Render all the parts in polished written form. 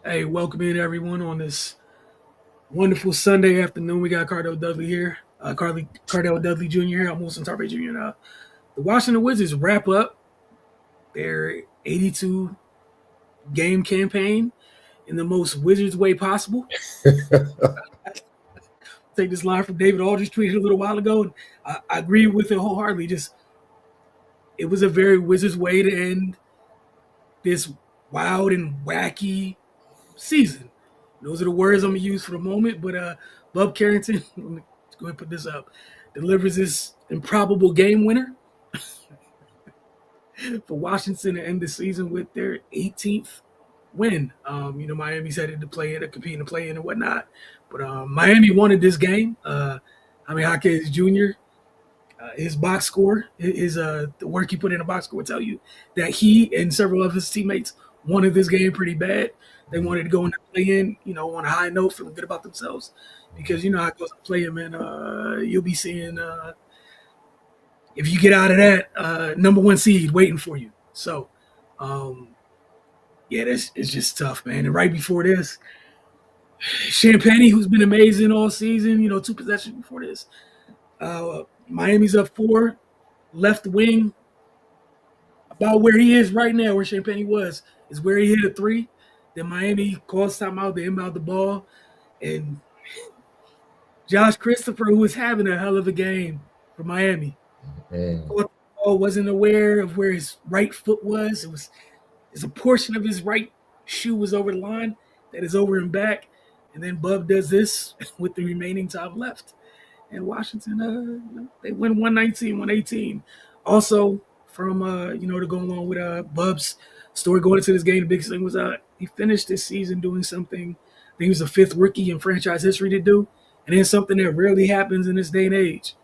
Hey, welcome in everyone on this wonderful Sunday afternoon. We got Cardell Dudley here, Cardell Dudley Jr. here. I'm Wilson Tarpe Jr. Now, the Washington Wizards wrap up their 82 game campaign in the most Wizards way possible. Take this line from David Aldridge tweeted a little while ago, and I agree with it wholeheartedly. Just it was a very Wizards way to end this wild and wacky season. Those are the words I'm gonna use for the moment. But Bub Carrington, let me go ahead and put this up, delivers this improbable game winner for Washington to end the season with their 18th win. Miami's headed to play in, competing to play in and whatnot. But Miami wanted this game. Jaquez Jr. His box score, his the work he put in the box score will tell you that he and several of his teammates wanted this game pretty bad. They wanted to go in and play in, on a high note, feeling good about themselves, because you know how it goes to play him, and you'll be seeing if you get out of that number one seed waiting for you. So, um, yeah, this is just tough, man. And right before this, Champagne, who's been amazing all season, two possessions before this, Miami's up four, left wing, about where he is right now, where Champagne was, is where he hit a three. Then Miami calls timeout, they inbound the ball, and Josh Christopher, who was having a hell of a game for Miami, caught the ball, wasn't aware of where his right foot was. It's a portion of his right shoe was over the line that is over and back. And then Bub does this with the remaining time left. And Washington, they win 119, 118. Also, from to go along with Bub's story going into this game, the biggest thing was he finished this season doing something I think he was the fifth rookie in franchise history to do, and then something that rarely happens in this day and age.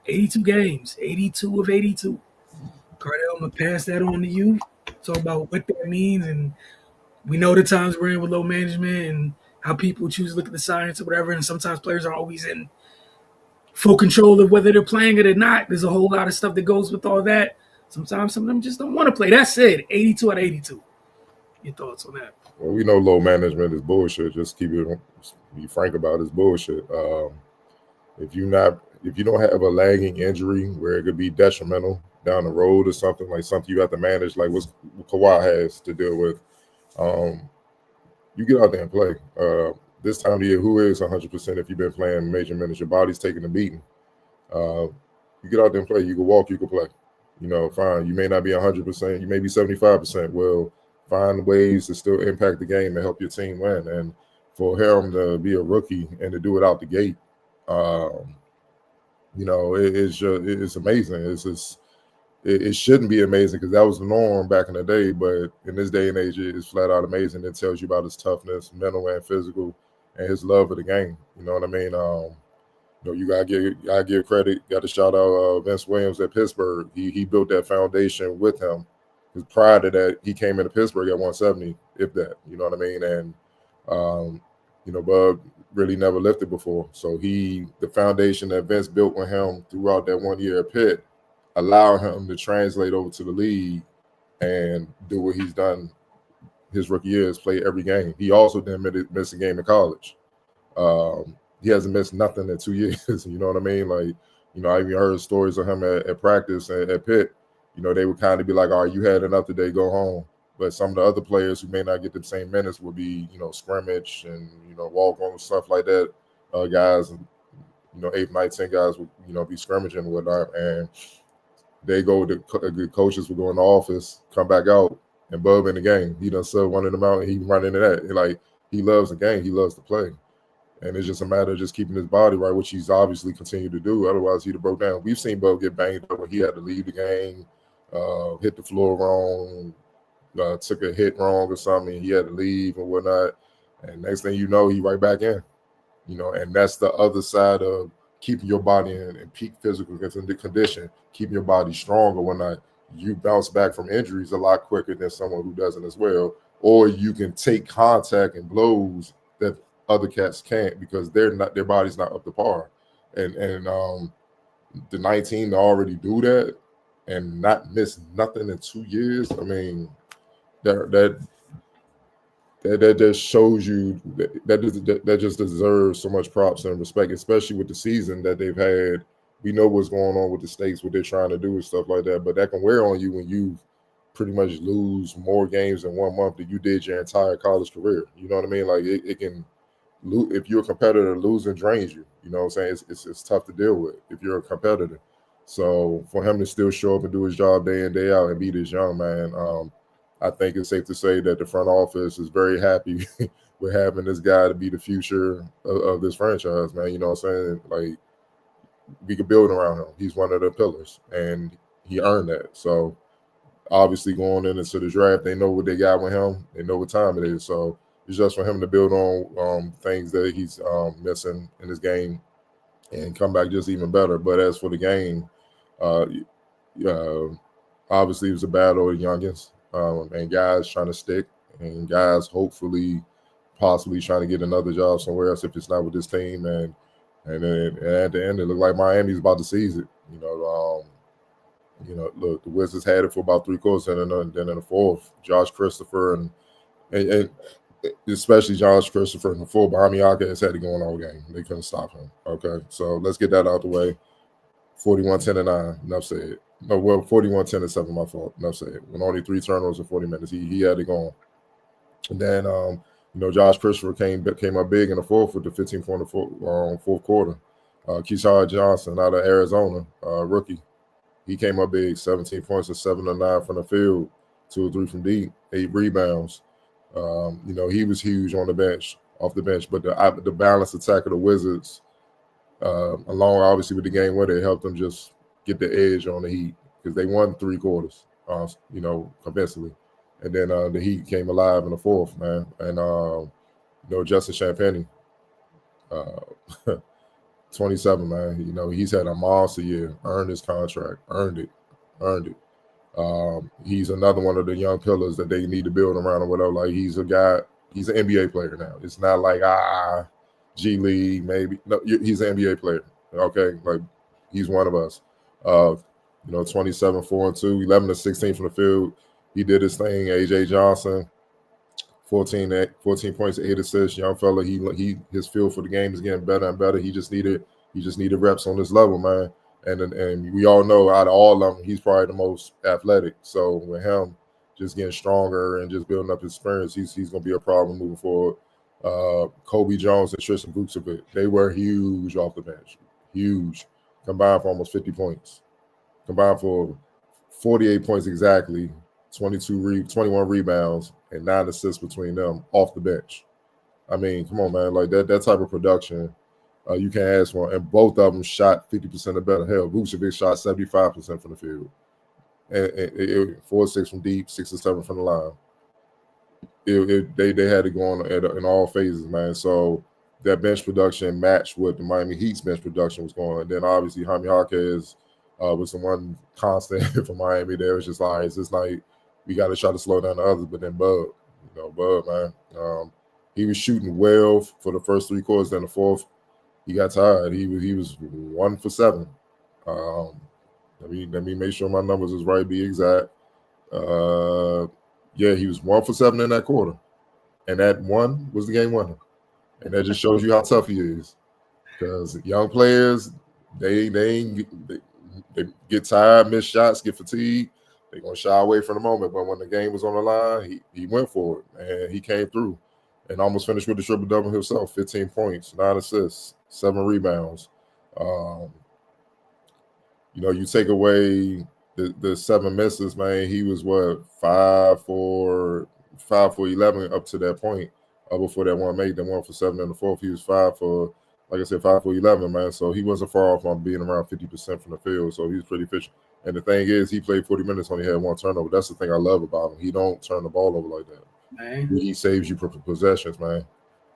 82 games, 82 of 82. Cardell, I'm gonna pass that on to you. Talk about what that means, and we know the times we're in with low management and how people choose to look at the science or whatever, and sometimes players are always in full control of whether they're playing it or not. There's a whole lot of stuff that goes with all that. Sometimes some of them just don't want to play. That's it. 82 out of 82. Your thoughts on that? Well, we know low management is bullshit. Just be frank about it, it's bullshit. If you don't have a lagging injury where it could be detrimental down the road or something you have to manage, like what Kawhi has to deal with, you get out there and play. This time of year, who is 100% if you've been playing major minutes? Your body's taking a beating. You get out there and play. You can walk, you can play. Fine. You may not be 100%. You may be 75%. Well, find ways to still impact the game and help your team win. And for him to be a rookie and to do it out the gate, it's amazing. It shouldn't be amazing because that was the norm back in the day. But in this day and age, it's flat out amazing. It tells you about his toughness, mental and physical, and his love of the game. You know what I mean? You gotta give credit. Got to shout out Vince Williams at Pittsburgh. He built that foundation with him. Because prior to that, he came into Pittsburgh at 170, if that. You know what I mean? And Bub really never lifted before. So the foundation that Vince built with him throughout that 1 year at Pitt allowed him to translate over to the league and do what he's done his rookie year, is play every game. He also didn't miss a game in college. He hasn't missed nothing in 2 years. You know what I mean? I even heard stories of him at practice at Pitt. They would kind of be like, all right, you had enough today, go home. But some of the other players who may not get the same minutes would be, scrimmage and, walk on stuff like that. Guys, 8, 9, 10 guys would, be scrimmaging and whatnot. And they the coaches would go in the office, come back out, and Bub in the game. He done sub one of them out, and he run into that. He loves the game. He loves to play. And it's just a matter of just keeping his body right, which he's obviously continued to do. Otherwise, he'd have broke down. We've seen Bub get banged up when he had to leave the game, hit the floor wrong, took a hit wrong or something. He had to leave and whatnot. And next thing you know, he right back in. And that's the other side of keeping your body in peak physical condition, keeping your body strong or whatnot. You bounce back from injuries a lot quicker than someone who doesn't as well. Or you can take contact and blows that other cats can't because their body's not up to par. And the 19 to already do that and not miss nothing in 2 years. I mean, that that just shows you that just deserves so much props and respect, especially with the season that they've had. We know what's going on with the states, what they're trying to do and stuff like that, but that can wear on you when you pretty much lose more games in 1 month than you did your entire college career. You know what I mean? Like it can if you're a competitor, losing drains you. You know what I'm saying? It's tough to deal with if you're a competitor. So for him to still show up and do his job day in day out and be this young man, I think it's safe to say that the front office is very happy with having this guy to be the future of this franchise, man. You know what I'm saying? Like we could build around him. He's one of the pillars, and he earned that. So obviously going into the draft, they know what they got with him. They know what time it is. So it's just for him to build on things that he's missing in his game and come back just even better. But as for the game, uh, uh, obviously it was a battle of youngins and guys trying to stick and guys hopefully possibly trying to get another job somewhere else if it's not with this team. And then and at the end, it looked like Miami's about to seize it. Look, the Wizards had it for about 3 quarters, and then in the fourth, Josh Christopher and especially Josh Christopher in the full, Bahami has had it going all game. They couldn't stop him. Okay, so let's get that out the way. 41-10-9. Enough said. No, well, 41-10-7. My fault. Enough said. When only 3 turnovers in 40 minutes, he had it going. And then Josh Christopher came up big in the fourth with the 15-point fourth quarter. Keyshawn Johnson out of Arizona, rookie. He came up big, 17 points and 7 of 9 from the field, 2 or 3 from deep, 8 rebounds. He was huge on the bench, off the bench. But the balanced attack of the Wizards, along obviously with the game winner, it helped them just get the edge on the Heat because they won 3 quarters, convincingly. And then the Heat came alive in the fourth, man. And Justin Champagnie, 27, man. He's had a monster year, earned his contract, earned it. He's another one of the young pillars that they need to build around or whatever. Like he's an NBA player now. It's not like G League maybe. No, he's an NBA player. Okay, like he's one of us. 27, 4 and 2, 11 to 16 from the field. He did his thing. AJ Johnson, 14 points, 8 assists. Young fella, his feel for the game is getting better and better. He just needed reps on this level, man. And we all know out of all of them, he's probably the most athletic. So with him just getting stronger and just building up his experience, he's going to be a problem moving forward. Kobe Jones and Tristan Vucevic, they were huge off the bench. Huge. Combined for almost 50 points. Combined for 48 points exactly, 21 rebounds, and 9 assists between them off the bench. I mean, come on, man. Like that type of production you can't ask for. And both of them shot 50% or better. Hell, Vucevic shot 75% from the field. And 4-6 from deep, 6 or 7 from the line. They had it going in all phases, man. So that bench production matched what the Miami Heat's bench production was going. And then obviously Jaime Jaquez was the one constant for Miami. There was just like, it's just like we got to try to slow down the others. But then Bud, man, he was shooting well for the first 3 quarters. Then the fourth, he got tired. He was 1 for 7. Let me make sure my numbers is right. Be exact. He was 1 for 7 in that quarter, and that one was the game winner. And that just shows you how tough he is. Because young players, they get tired, miss shots, get fatigued. They're gonna shy away from the moment. But when the game was on the line, he went for it, and he came through, and almost finished with the triple double himself: 15 points, 9 assists, 7 rebounds. You take away the 7 misses, man. He was 5 for 11 up to that point. Before that one made, then 1 for 7 in the fourth. He was 5 for 11, man. So he wasn't far off on being around 50% from the field. So he was pretty efficient. And the thing is, he played 40 minutes, only had 1 turnover. That's the thing I love about him. He don't turn the ball over like that. Man. He saves you possessions, man.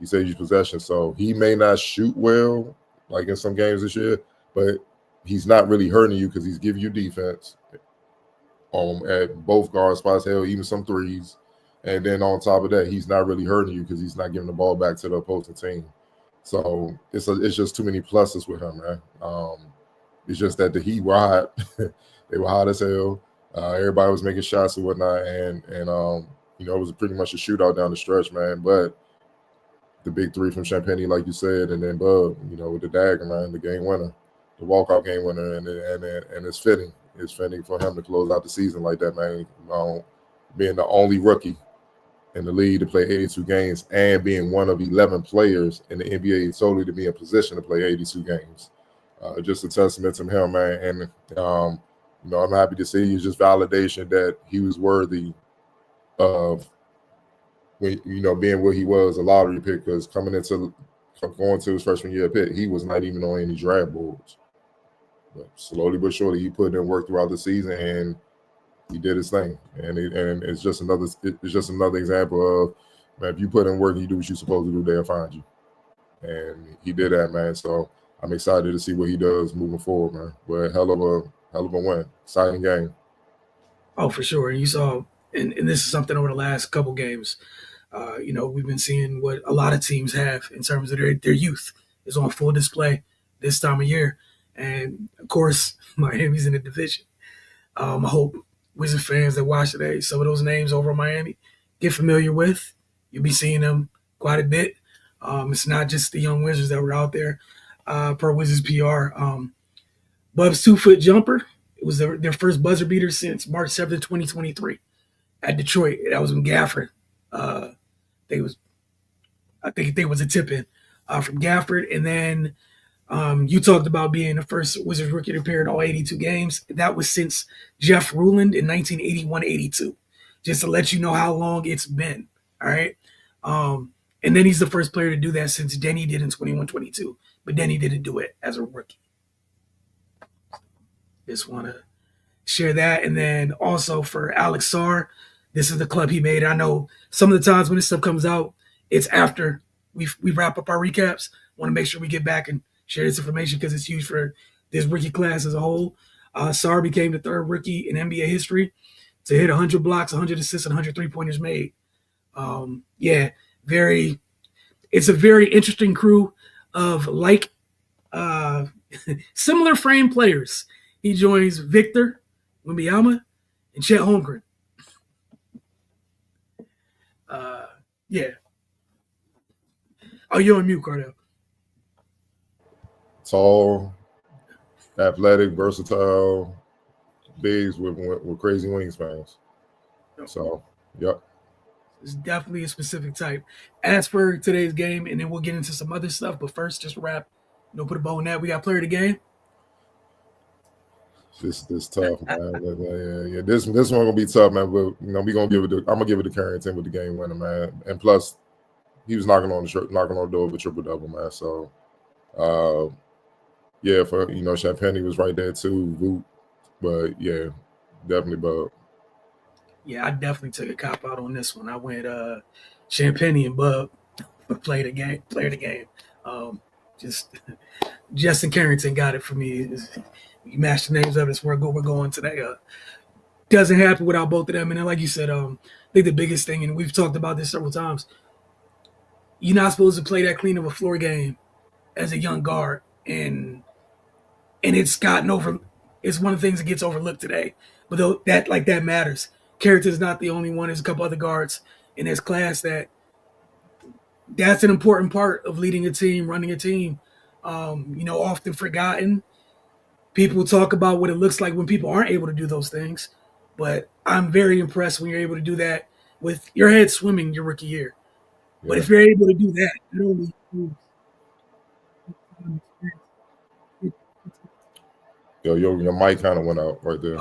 He saves you possessions. So he may not shoot well, like in some games this year, but he's not really hurting you because he's giving you defense at both guard spots, hell, even some threes. And then on top of that, he's not really hurting you because he's not giving the ball back to the opposing team. So it's just too many pluses with him, man. It's just that the Heat were hot. They were hot as hell. Everybody was making shots and whatnot. And it was pretty much a shootout down the stretch, man. But the big three from Champagne, like you said, and then Bub, with the dagger, man, the game winner, the walkout game winner, and it's fitting. It's fitting for him to close out the season like that, man. Being the only rookie in the league to play 82 games and being one of 11 players in the NBA solely to be in position to play 82 games. Just a testament to him, man. And, I'm happy to see it's just validation that he was worthy of, being where he was, a lottery pick, because going to his freshman year at Pitt, he was not even on any draft boards. But slowly but surely, he put in work throughout the season, and he did his thing. And it's just another example of, man, if you put in work and you do what you're supposed to do, they'll find you. And he did that, man. So I'm excited to see what he does moving forward, man. But hell of a win, exciting game. Oh, for sure. And you saw, and this is something over the last couple games. We've been seeing what a lot of teams have in terms of their youth is on full display this time of year. And of course, Miami's in the division. I hope Wizard fans that watch today, some of those names over in Miami, get familiar with. You'll be seeing them quite a bit. It's not just the young Wizards that were out there. Per Wizards PR, Bub's 2-foot jumper, it was their first buzzer beater since March 7th, 2023 at Detroit. That was when Gafford. I think there was a tip in from Gafford. And then you talked about being the first Wizards rookie to appear in all 82 games. That was since Jeff Ruland in 1981-82, just to let you know how long it's been. All right. And then he's the first player to do that since Denny did in 21-22, but Denny didn't do it as a rookie. Just want to share that. And then also for Alex Sarr, this is the club he made. I know some of the times when this stuff comes out, it's after we wrap up our recaps. Want to make sure we get back and share this information because it's huge for this rookie class as a whole. Sarr became the third rookie in NBA history to hit 100 blocks, 100 assists, and 100 3-pointers made. It's a very interesting crew of similar frame players. He joins Victor Wembanyama and Chet Holmgren. Oh, you're on mute, Cardell. Tall, athletic, versatile, bigs with crazy wingspans. So, yep. It's definitely a specific type. As for today's game, and then we'll get into some other stuff. But first, just wrap. Put a bow on that. We got player of the game. This tough, man. Yeah, this one gonna be tough, man. But we gonna give it. I'm gonna give it to Carrington with the game winner, man. And plus, he was knocking on the door with a triple double, man. So, for Champagne was right there too. Root, but yeah, definitely Bub. Yeah, I definitely took a cop out on this one. I went Champagne and Bub for player of the game. Just Justin Carrington got it for me. You match the names up. It's where we're going today. Doesn't happen without both of them. And then, like you said, I think the biggest thing, and we've talked about this several times, you're not supposed to play that clean of a floor game as a young guard, and it's gotten over. It's one of the things that gets overlooked today. But though that matters. Carrington's not the only one. There's a couple other guards in this class that's an important part of leading a team, running a team. Often forgotten. People talk about what it looks like when people aren't able to do those things, but I'm very impressed when you're able to do that with your head swimming your rookie year. Yeah. But if you're able to do that, not only your mic kind of went out right there.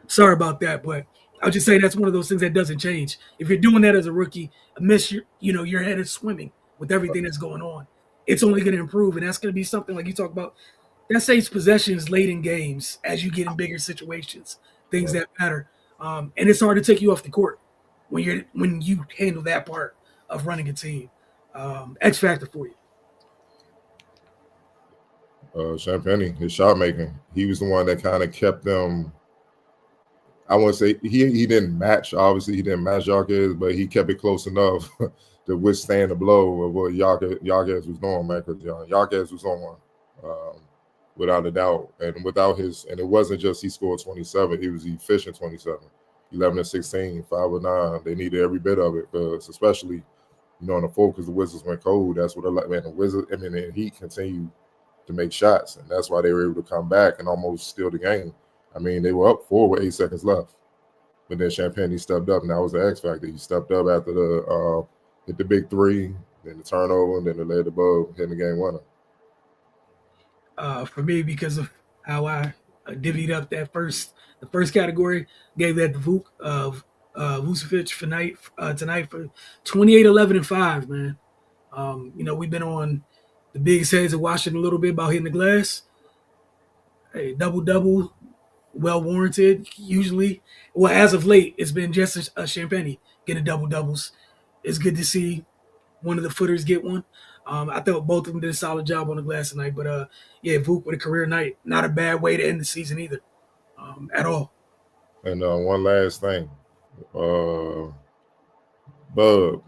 Sorry about that, but I'll just say that's one of those things that doesn't change. If you're doing that as a rookie, your head is swimming with everything that's going on. It's only going to improve, and that's going to be something like you talk about. That saves possessions late in games as you get in bigger situations, things that matter. And it's hard to take you off the court when you handle that part of running a team. X factor for you. Champagne, his shot making. He was the one that kind of kept them. I want to say he didn't match. Obviously, he didn't match Jaquez, but he kept it close enough to withstand the blow of what Jaquez was doing, man. Because Jaquez was on one. Without a doubt, and it wasn't just he scored 27; he was efficient 27. 11-16, 5-9. They needed every bit of it because, especially in the fourth, because the Wizards went cold. That's what man. The Wizards, I mean, the Heat continued to make shots, and that's why they were able to come back and almost steal the game. I mean, they were up 4 with 8 seconds left, but then Champagne stepped up, and that was the X factor. He stepped up after the hit the big three, then the turnover, and then they led the ball, hitting the game winner. For me, because of how I divvied up the first category, gave that to Vucevic for tonight for 28, 11, and 5, man. We've been on the biggest heads of watching a little bit about hitting the glass. Hey, double double, well warranted. Usually, well, as of late, it's been just a Champagne getting double doubles. It's good to see one of the footers get one. I thought both of them did a solid job on the glass tonight. But yeah, Vuk with a career night, not a bad way to end the season either, at all. And one last thing, uh, Bub,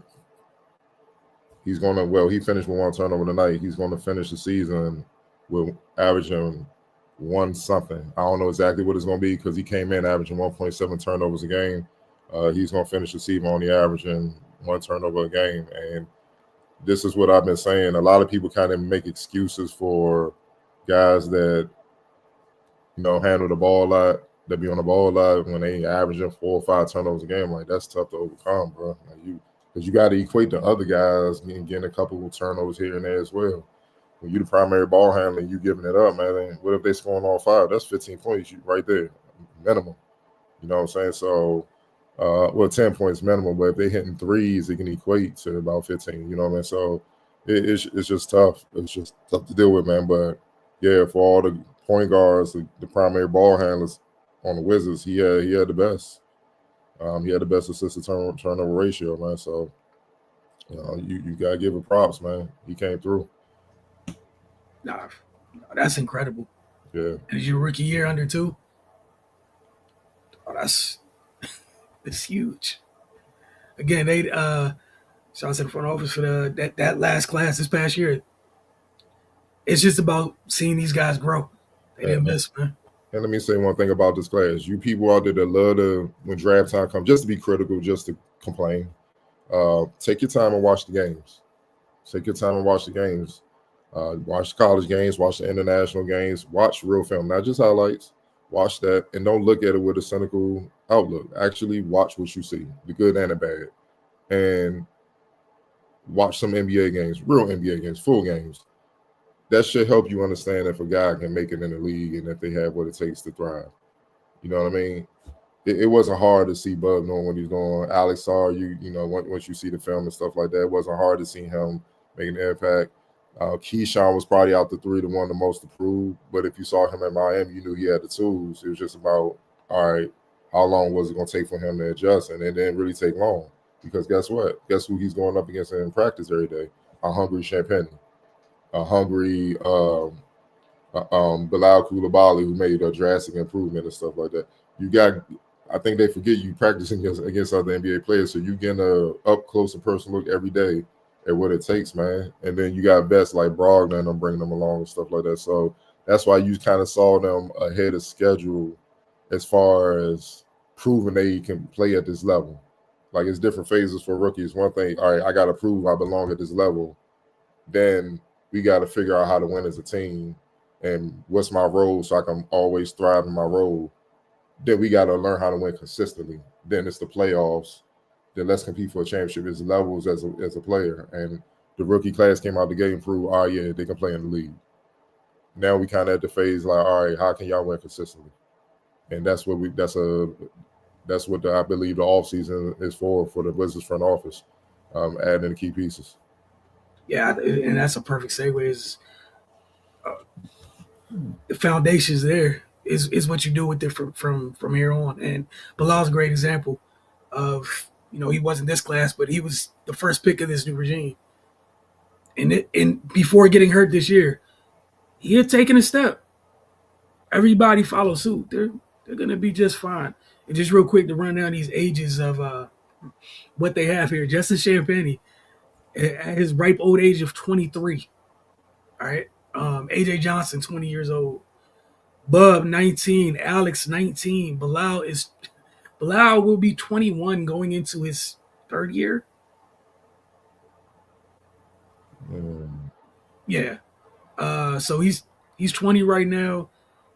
he finished with one turnover tonight. He's gonna finish the season with averaging one something. I don't know exactly what it's gonna be because he came in averaging 1.7 turnovers a game. He's gonna finish the season only averaging one turnover a game. And this is what I've been saying. A lot of people kind of make excuses for guys that handle the ball a lot, that be on the ball a lot when they averaging 4 or 5 turnovers a game. Like, that's tough to overcome, bro. Like, because you got to equate to other guys getting a couple of turnovers here and there as well. When you the primary ball handler, you giving it up, man. What if they scoring all 5? That's 15 points right there, minimum. You know what I'm saying? So, 10 points minimum, but if they hitting threes, it can equate to about 15. You know what I mean? So it's just tough. It's just tough to deal with, man. But yeah, for all the point guards, the primary ball handlers on the Wizards, he had the best. He had the best assist to turnover ratio, man. So you gotta give him props, man. He came through. Nah, that's incredible. Yeah. And it's your rookie year under two. Oh, it's huge. Again, they shout out to the front office for that last class this past year. It's just about seeing these guys grow. They didn't miss, man. And let me say one thing about this class. You people out there that love to, when draft time comes, just to be critical, just to complain, take your time and watch the games. Take your time and watch the games. Watch the college games, watch the international games, watch real film, not just highlights. Watch that and don't look at it with a cynical outlook. Actually watch what you see, the good and the bad. And watch some NBA games, real NBA games, full games. That should help you understand if a guy can make it in the league and if they have what it takes to thrive. You know what I mean? It wasn't hard to see Bub knowing what he's doing. Alex saw once you see the film and stuff like that, it wasn't hard to see him making an impact. Keyshawn was probably out the three the one the most approved, but if you saw him in Miami, you knew he had the tools. It was just about, all right, how long was it going to take for him to adjust? And it didn't really take long because guess what? Guess who he's going up against in practice every day? A hungry Champagne, a hungry Bilal Koulibaly, who made a drastic improvement and stuff like that. I think they forget you practicing against other NBA players, so you get a up close and personal look every day at what it takes, man. And then you got vets like Brogdon and them bringing them along and stuff like that. So that's why you kind of saw them ahead of schedule as far as proving they can play at this level. Like, it's different phases for rookies. One thing, all right, I got to prove I belong at this level. Then we got to figure out how to win as a team and what's my role so I can always thrive in my role. Then we got to learn how to win consistently. Then it's the playoffs. Then let's compete for a championship. It's levels as a player. And the rookie class came out the gate and proved, oh, yeah, they can play in the league. Now we kind of at the phase like, all right, how can y'all win consistently? And that's what I believe the offseason is for the Wizards front office, adding the key pieces. Yeah, and that's a perfect segue. Is the foundation's there is what you do with it from here on. And Bilal's a great example of, he wasn't this class, but he was the first pick of this new regime. And before getting hurt this year, he had taken a step. Everybody follows suit. They're gonna be just fine. And just real quick to run down these ages of what they have here. Justin Champagne at his ripe old age of 23. All right. AJ Johnson, 20 years old. Bub, 19. Alex, 19. Bilal is Bilal will be 21 going into his third year. Yeah. So he's 20 right now.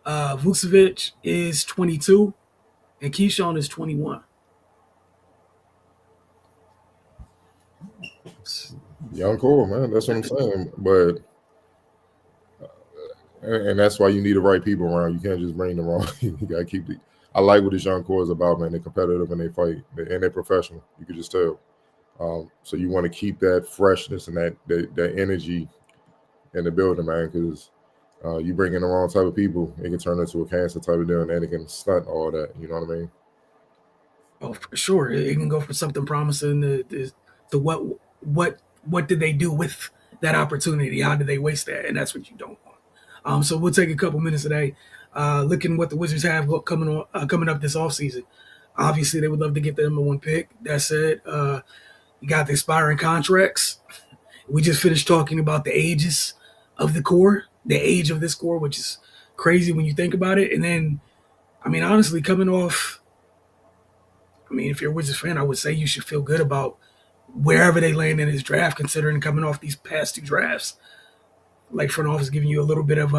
Vucevic is 22, and Keyshawn is 21. Young core, man. That's what I'm saying. But and that's why you need the right people around. You can't just bring them wrong. You gotta keep the. I like what this young core is about, man. They're competitive and they fight, and they're professional. You can just tell. So you want to keep that freshness and that energy in the building, man, because you bring in the wrong type of people, it can turn into a cancer type of deal, and it can stunt all that. You know what I mean? Oh, for sure, it can go from something promising to what did they do with that opportunity? How did they waste that? And that's what you don't want. So we'll take a couple minutes today, looking what the Wizards have coming up this offseason. Obviously, they would love to get the number one pick. That said, you got the expiring contracts. We just finished talking about the ages of the core, the age of this core, which is crazy when you think about it. And then, I mean, honestly, coming off, I mean, if you're a Wizards fan, I would say you should feel good about wherever they land in this draft, considering coming off these past two drafts. Like front office giving you a little bit of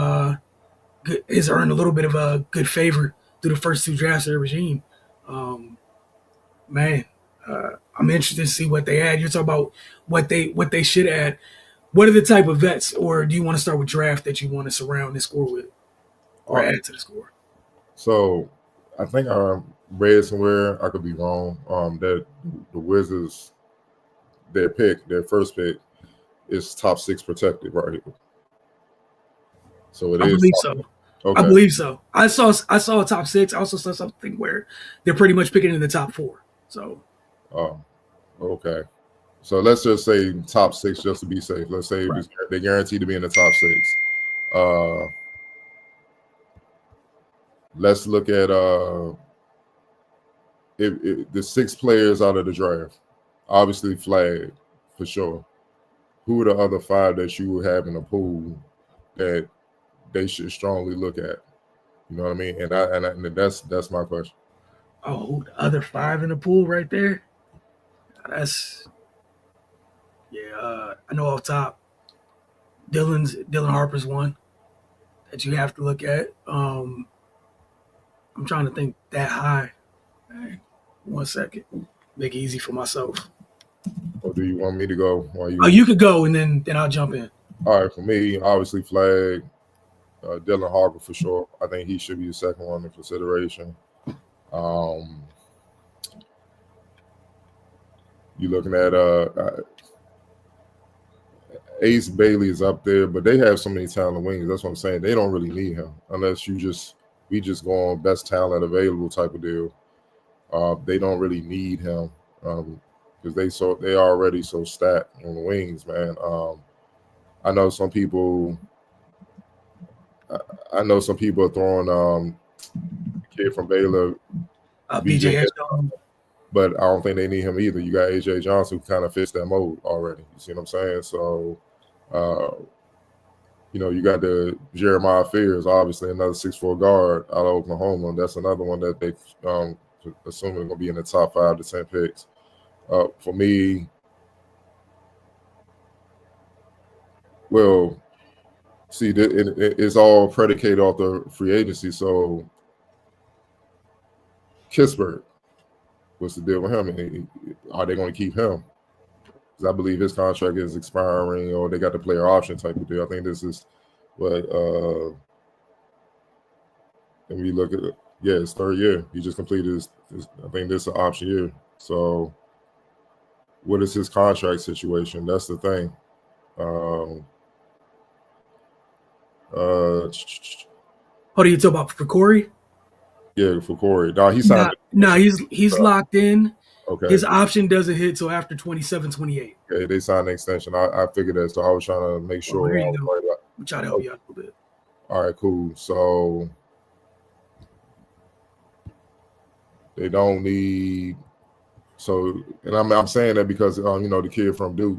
has earned a little bit of a good favor through the first two drafts of the regime. Um, man, I'm interested to see what they add. You're talking about what they should add. What are the type of vets, or do you want to start with draft that you want to surround this score with, or add to the score? So I think I read somewhere, I could be wrong, that the Wizards, their first pick, is top 6 protected, right? So it I is. believe so. Okay. I believe so. I saw a top 6. I also saw something where they're pretty much picking in the top 4. So, okay. So let's just say top 6 just to be safe. Let's say right. they're guaranteed to be in the top 6. Let's look at if the 6 players out of the draft, obviously flagged for sure. Who are the other 5 that you would have in the pool that they should strongly look at? You know what I mean? And that's my question. Oh, the other 5 in the pool right there. That's I know off top. Dylan Harper's one that you have to look at. I'm trying to think that high. Hey, 1 second. Make it easy for myself. Or do you want me to go while you? Oh, you could go and then I'll jump in. All right, for me, obviously flag Dylan Harper for sure. I think he should be the second one in consideration. You're looking at Ace Bailey is up there, but they have so many talented wings. That's what I'm saying. They don't really need him unless we just go on best talent available type of deal. They don't really need him because they already so stacked on the wings, man. I know some people. I know some people are throwing kid from Baylor, BJ, but I don't think they need him either. You got AJ Johnson who kind of fits that mold already. You see what I'm saying? So, you got the Jeremiah Fears, obviously another 6'4" guard out of Oklahoma. That's another one that they assuming going to be in the top 5 to 10 picks. For me, well, see, it's all predicated off the free agency. So, Kispert, what's the deal with him? Are they going to keep him? Because I believe his contract is expiring, or they got the player option type of deal. I think this is what. And we look at it. Yeah, his 3rd year. He just completed his I think this is an option year. So, what is his contract situation? That's the thing. What are you talking about for Corey? Yeah, for Corey. No, he signed. No, he's locked in. Okay. His option doesn't hit till after 27, 28. Okay, they signed the extension. I figured that, so I was trying to make sure. Well, there you go. We'll try to help you out a little bit. All right, cool. So they don't need. So, and I'm saying that because the kid from Duke,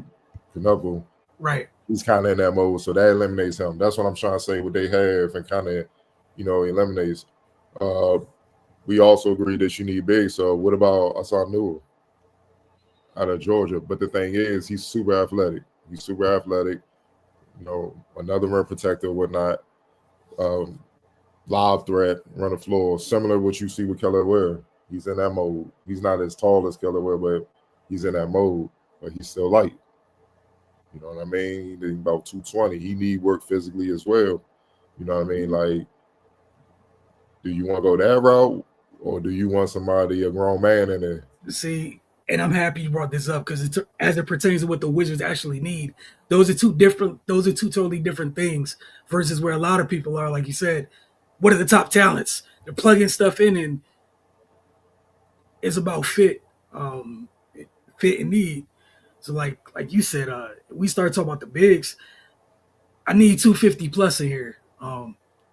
Knuckle, right? He's kind of in that mode, so that eliminates him. That's what I'm trying to say. What they have and kind of, eliminates. we also agree that you need big. So what about Asan Newell out of Georgia? But the thing is, he's super athletic. He's super athletic. You know, another rim protector, whatnot. Um, Lob threat, run the floor, similar to what you see with Keller Ware. He's in that mode. He's not as tall as Keller Ware, but he's in that mode. But he's still light. You know what I mean? He's about 220. He need work physically as well. You know what I mean? Like, do you want to go that route, or do you want somebody, a grown man, in there? See, and I'm happy you brought this up because as it pertains to what the Wizards actually need, those are two different. Those are two totally different things versus where a lot of people are. Like you said, what are the top talents? They're plugging stuff in, and it's about um, fit and need. So like you said, we start talking about the bigs. I need 250 plus in here.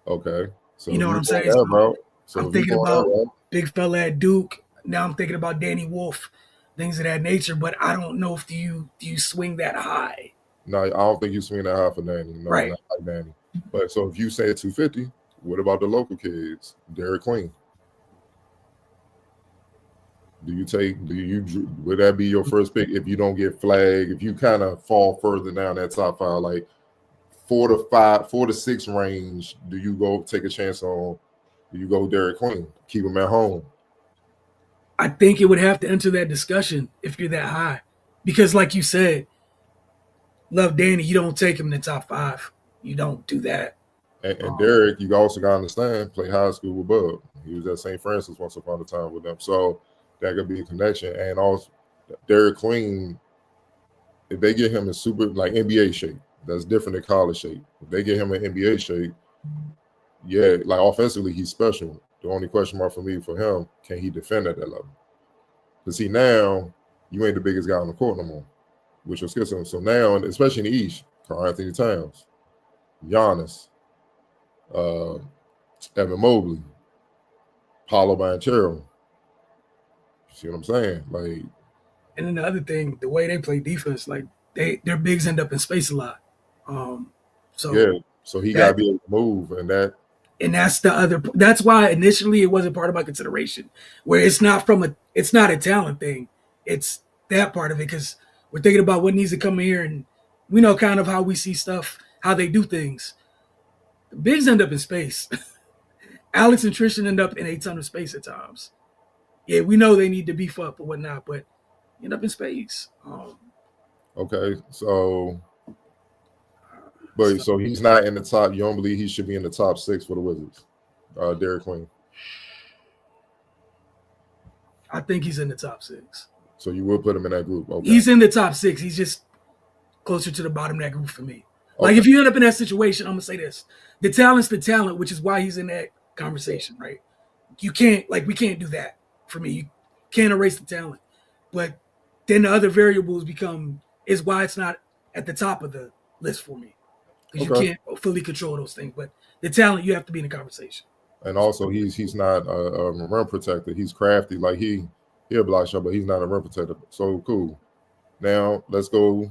Okay. You So know if what you I'm going saying? that So route, so I'm if you thinking going that about route, big fella at Duke. Now I'm thinking about Danny Wolf, things of that nature. But I don't know if do you swing that high, no, I don't think you swing that high for Danny. No, right? not like Danny. But so if you say 250, what about the local kids? Derek Queen. Do you take? Do you? Would that be your first pick if you don't get flagged? If you kind of fall further down that top five, like 4 to 5, 4 to 6 range, do you go take a chance on? Do you go Derek Queen? Keep him at home. I think it would have to enter that discussion if you're that high, because like you said, love Danny. You don't take him in the top five. You don't do that. And Um, Derek, you also got to understand, play high school with Bub. He was at St. Francis once upon a time with them, so that could be a connection. And also, Derek Queen, if they get him in super like NBA shape, that's different than college shape. If they get him in NBA shape, yeah, like offensively, he's special. The only question mark for me for him, can he defend at that level? Because see, now you ain't the biggest guy on the court no more with your skill set. So now, especially in the East, Karl Anthony Towns, Giannis, uh, Evan Mobley, Paulo Banchero. See what I'm saying? Like, and then the other thing, the way they play defense, like their bigs end up in space a lot. Um, yeah. so So he got to that be able to move, and that and that's the other. That's why initially it wasn't part of my consideration. Where it's not a talent thing. It's that part of it because we're thinking about what needs to come in here, and we know kind of how we see stuff, how they do things. The bigs end up in space. Alex and Tristan end up in a ton of space at times. Yeah, we know they need to beef up or whatnot, but end up in space. okay. So, but So so he's not in the top. You don't believe he should be in the top 6 for the Wizards? Derek Queen. I think he's in the top six. So you will put him in that group. Okay. He's in the top six. He's just closer to the bottom of that group for me. Like Okay. if you end up in that situation, I'm gonna say this: the talent's the talent, which is why he's in that conversation, right? You can't we can't do that for me. You can't erase the talent, but then the other variables become is why it's not at the top of the list for me because you Okay. can't fully control those things. But the talent, you have to be in the conversation. And also, he's not a rim protector. He's crafty. Like he'll block shot, but he's not a rim protector. So cool. Now let's go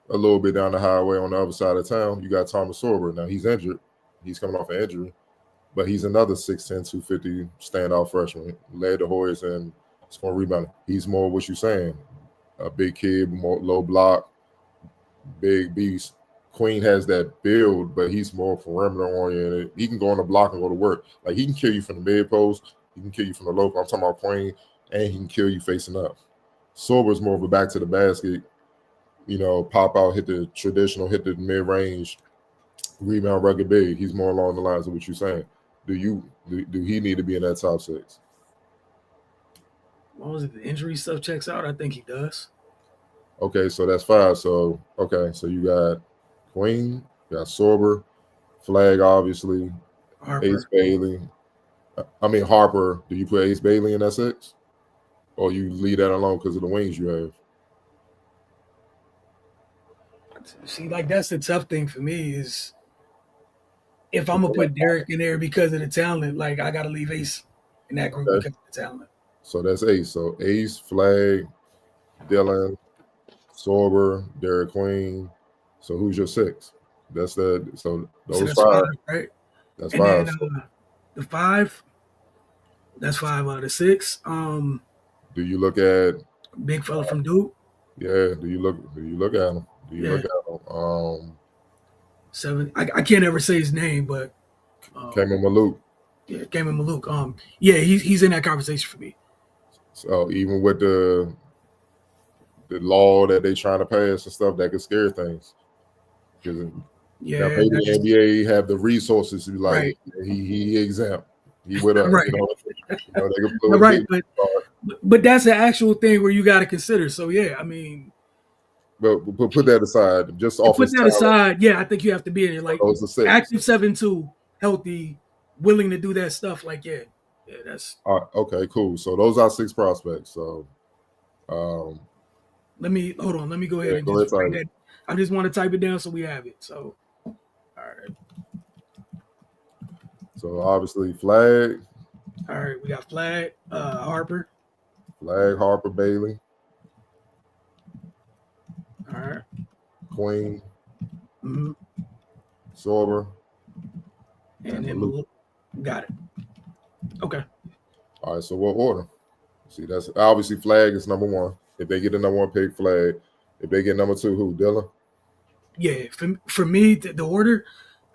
a little bit down the highway on the other side of town. You got Thomas Sorber. Now he's injured. He's coming off an injury, but he's another 6'10", 250 standout freshman. Led the Warriors and scoring rebounding. He's more what you're saying. A big kid, more low block, big beast. Queen has that build, but he's more perimeter oriented. He can go on the block and go to work. Like he can kill you from the mid post. He can kill you from the low. I'm talking about Queen, and he can kill you facing up. Sorber's more of a back to the basket, pop out, hit the traditional, hit the mid range, rebound, rugged big. He's more along the lines of what you're saying. Do he need to be in that top 6? As long as the injury stuff checks out, I think he does. Okay, so that's 5. So okay, so you got Queen, you got Sorber, Flag, obviously, Ace Harper. Bailey. I mean Harper. Do you put Ace Bailey in that 6, or you leave that alone because of the wings you have? See, like that's the tough thing for me is if I'm gonna Okay, put Derek in there because of the talent, like I gotta leave Ace in that group okay. because of the talent. So that's Ace. So Ace, Flag, Dylan, Sorber, Derek Queen. So who's your 6? So Those that's five, 5. right? That's And then 5. So the five, That's 5 out of 6. Do you look at Big fella from Duke. yeah? Do you look at him? Do you look Yeah, at him? 7. I can't ever say his name, but Cayman um, Maluk. yeah, Gamer Maluk. Yeah, he's in that conversation for me. So even with the law that they trying to pass and stuff, that could scare things. Because now Yeah, maybe the that's NBA have the resources to be like right. he exempt. He with us, Right. they can You're put a right, big but but that's the actual thing where you got to consider. So yeah, I mean, but put that aside, just and off put his that talent, aside, yeah, I think you have to be in it. Like those are six. active 7'2", healthy, willing to do that stuff. Like yeah, that's. Okay, cool. So those are six prospects. So um, Let me hold on. Let me go ahead yeah, and go ahead, just write Tyler. that. I just want to type it down so we have it. So all right, So obviously Flag, all right, we got Flag, Harper. Harper, Bailey, All right, Queen, mm-hmm. Sorber, And and then Maluk. Maluk. Got it. Okay. All right. So what order? See, that's obviously Flag is number one. If they get the number one pick, Flag. If they get number two, who? Dylan. Yeah, for me, the order,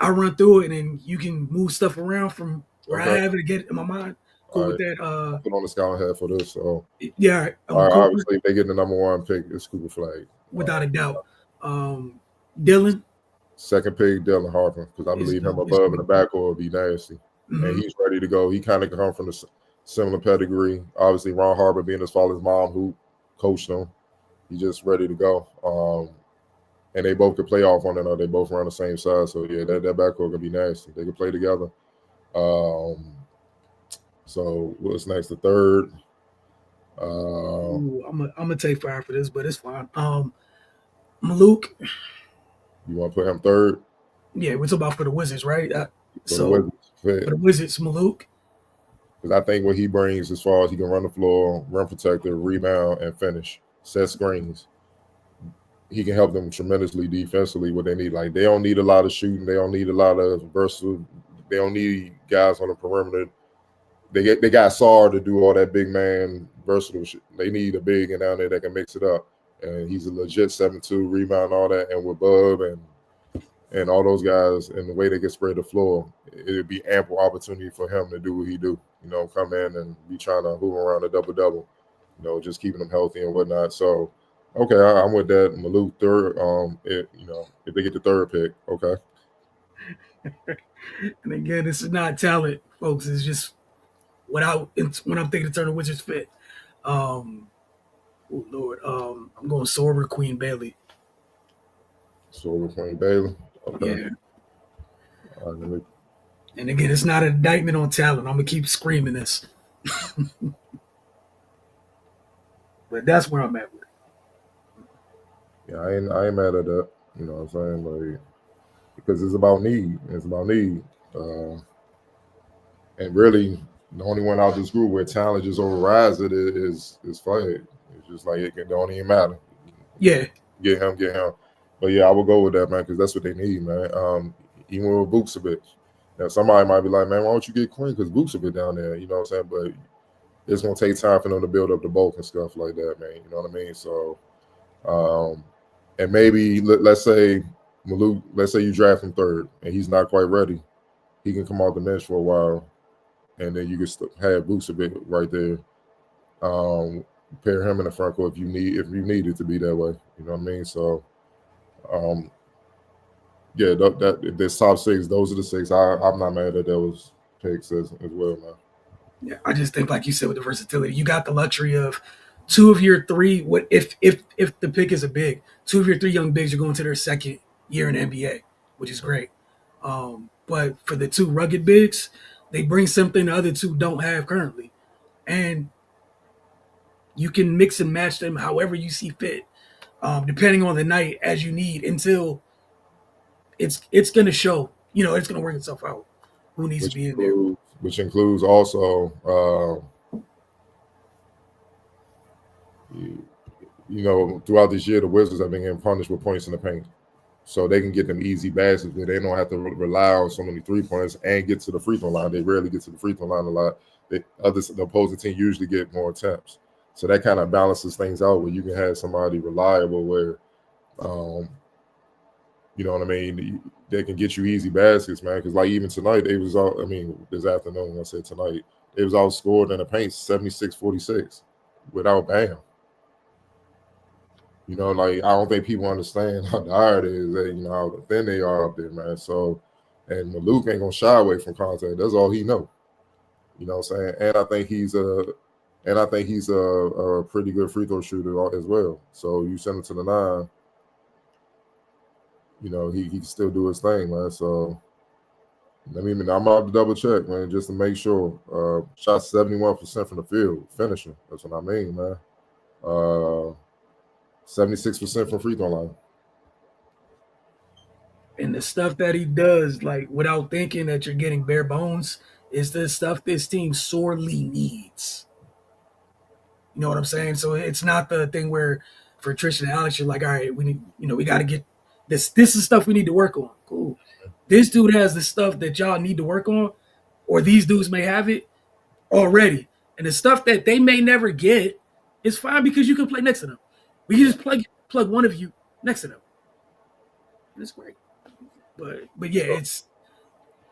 I run through it, and then you can move stuff around from where I Okay. have it to get it in my mind. Cool All with right. that. I put on the scouting head for this. So Yeah. all right, Cooper, obviously if they get the number one pick, it's Cooper Flag. without a doubt. Um, Dylan Second pick, Dylan Harper, because I is believe him is above in the backcourt would be nasty. And mm-hmm. he's ready to go. He kind of come from a similar pedigree. Obviously, Ron Harper being his father's mom who coached him. He's just ready to go. And they both could play off one another. They both run the same side. So, yeah, that backcourt could be nasty. They could play together. So, what's next? The third. Ooh, I'm gonna take fire for this, but it's fine. Maluk, You want to put him third yeah, we're talking about for the Wizards, right? for the So Wizards? for the Wizards, Maluk, Because I think what he brings as far as he can run the floor, run protector, rebound, and finish, set screens, he can help them tremendously defensively. What they need, like they don't need a lot of shooting, they don't need a lot of versatile, they don't need guys on the perimeter. They got Sar to do all that big man versatile shit. They need a big and down there that can mix it up. And he's a legit 7-2 rebound, all that, and with Bub and all those guys and the way they can spread the floor, it'd be ample opportunity for him to do what he do. Come in and be trying to move around a double. Just keeping them healthy and whatnot. So, okay, I'm with that. Maluk third. If they get the third pick, okay. and again, this is not talent, folks. It's just when I'm thinking of turn the Wizards fit. Um, oh Lord, I'm going Sorber, Queen Bailey. So we're playing Bailey. Okay. Yeah, All right, and again, it's not an indictment on talent. I'm gonna keep screaming this, but that's where I'm at with it. yeah, I ain't mad at that. You know what I'm saying? Like, because it's about need. It's about need. And really, the only one out this group where talent just overrides it is Flag. It's just like it don't even matter. Yeah, Get him. But yeah, I will go with that, man, because that's what they need, man. Even with Vucevic. Now somebody might be like, man, why don't you get Quinn? Because Vucevic down there, you know what I'm saying? But it's gonna take time for them to build up the bulk and stuff like that, man. You know what I mean? So, and maybe let's say Maluk, let's say you draft him third and he's not quite ready, he can come off the bench for a while, and then you can have Vucevic right there. Pair him in the front court if you need it to be that way. You know what I mean? So, um, yeah, that this top six, those are the six. I'm not mad at those picks as well, man. yeah. I just think, like you said, with the versatility, you got the luxury of two of your three. What if the pick is a big? Two of your three young bigs are going to their second year in the NBA, which is great. But for the two rugged bigs, they bring something the other two don't have currently, and you can mix and match them however you see fit, depending on the night as you need until it's going to show. It's going to work itself out. Who needs to Which be in there? includes also, throughout this year, the Wizards have been getting punished with points in the paint. So they can get them easy baskets where they don't have to rely on so many 3 pointers and get to the free throw line. They rarely get to the free throw line a lot. the opposing team usually get more attempts. So that kind of balances things out where you can have somebody reliable where, um, you know what I mean, they can get you easy baskets, man. Because like even tonight, they was all. I mean, this afternoon, I said tonight, they was outscored in the paint 76-46 without Bam. You know, like I don't think people understand how dire it is. That, you know how thin they are up there, man. So, and Luke ain't gonna shy away from contact. That's all he know. You know what I'm saying? And I think he's a pretty good free throw shooter as well. So you send him to the line, you know, he can still do his thing, man. So I'm out to double check, man, just to make sure. Shot 71% from the field, finishing. That's what I mean, man. 76% from free throw line. And the stuff that he does, like without thinking that you're getting bare bones, is the stuff this team sorely needs. You know what I'm saying? So it's not the thing where for Tristan and Alex, you're like, all right, we need, we got to get this. This is stuff we need to work on. Cool. This dude has the stuff that y'all need to work on, or these dudes may have it already. And the stuff that they may never get is fine because you can play next to them. We can just plug one of you next to them. And it's great. But yeah, it's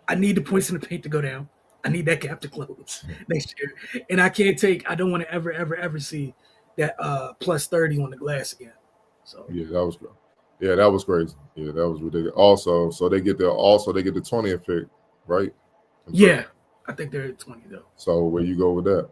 I need the points in the paint to go down. I need that gap to close next year. And I don't want to ever see that plus 30 on the glass again. So Yeah, that was good. Yeah, that was crazy. Yeah, that was ridiculous. Also, so they get the 20th pick, right? yeah, I think they're at 20 though. So where you go with that?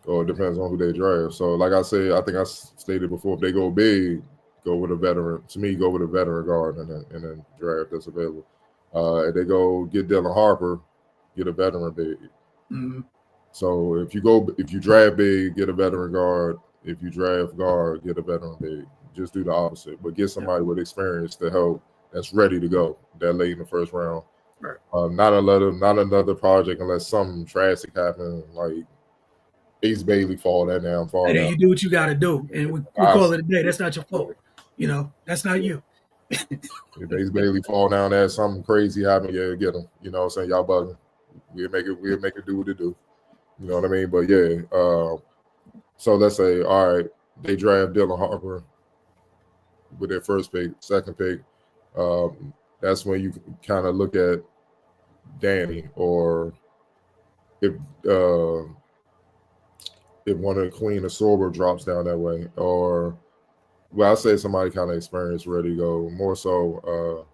Or it depends on who they draft. So like I said, I think I stated before, if they go big, go with a veteran. To me, go with a veteran guard in a draft that's available. If they go get Dylan Harper, get a veteran big. Mm-hmm. So if you draft big, get a veteran guard. If you draft guard, get a veteran big. Just do the opposite, but get somebody with experience to help that's ready to go that late in the first round. Right. Not another project unless something drastic happens, like Ace Bailey fall And down. then you do what you got to do, and we call it a day. That's not your fault. That's not you. If Ace Bailey fall down there, something crazy happen, yeah, get him. You know what I'm saying? Y'all bugging. We'll make it do what it do. You know what I mean? But yeah, so let's say, all right, they draft Dylan Harper with their first pick, second pick. That's when you kind of look at Danny, or if one of the Queen or Sorber drops down that way, or well, I say somebody kind of experienced, ready to go. More so,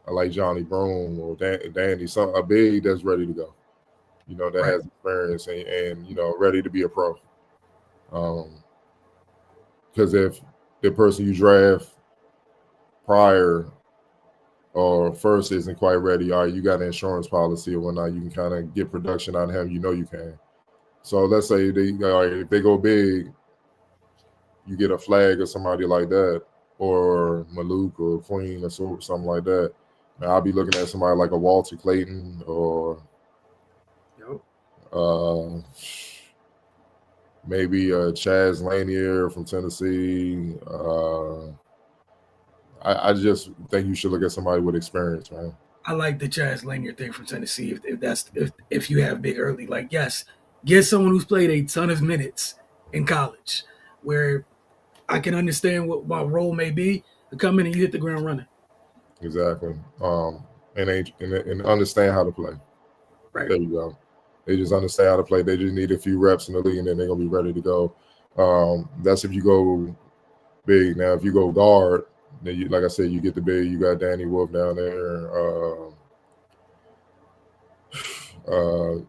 I like Johnny Broom or Danny, a big that's ready to go. You know, that Right. has experience and ready to be a pro. Because if the person you draft prior or first isn't quite ready, all right, you got an insurance policy or whatnot, you can kind of get production out of him. You know you can. So let's say if they go big, you get a Flag or somebody like that, or Maluk or Queen or something like that. Now, I'll be looking at somebody like a Walter Clayton or maybe Chaz Lanier from Tennessee. I just think you should look at somebody with experience, man. I like the Chaz Lanier thing from Tennessee. If you have big early, like yes, get someone who's played a ton of minutes in college, where I can understand what my role may be, to come in and you hit the ground running. Exactly. And understand how to play. Right. There you go. They just understand how to play. They just need a few reps in the league, and then they're gonna be ready to go. That's if you go big. Now, if you go guard, then like I said, you get the big. You got Danny Wolf down there.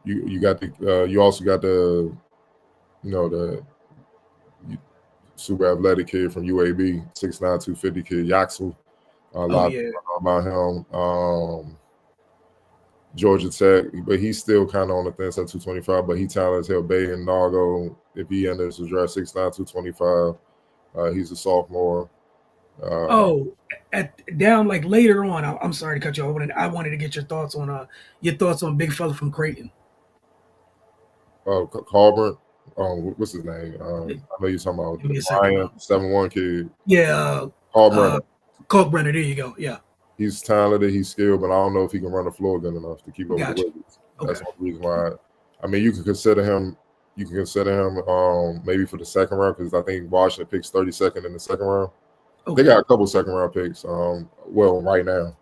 You also got the super athletic kid from UAB, 6'9", 250 kid, Yaxel. A lot about him. Georgia Tech, but he's still kind of on the thin side, 225, but he talented as hell. Bay and Nargo, if he enters the draft, 6'9", 225. He's a sophomore. Down like later on, I'm sorry to cut you off, but I wanted to get your thoughts on big fella from Creighton. Carver. What's his name? I know you're talking about Ryan, 7'1" kid. Yeah. Kalkbrenner. Kalkbrenner, there you go. Yeah. He's talented, he's skilled, but I don't know if he can run the floor good enough to keep up with the Wizards. Okay. That's one reason why. I mean, you can consider him. You can consider him maybe for the second round because I think Washington picks 32nd in the second round. They Okay. got a couple second round picks. Well, right now,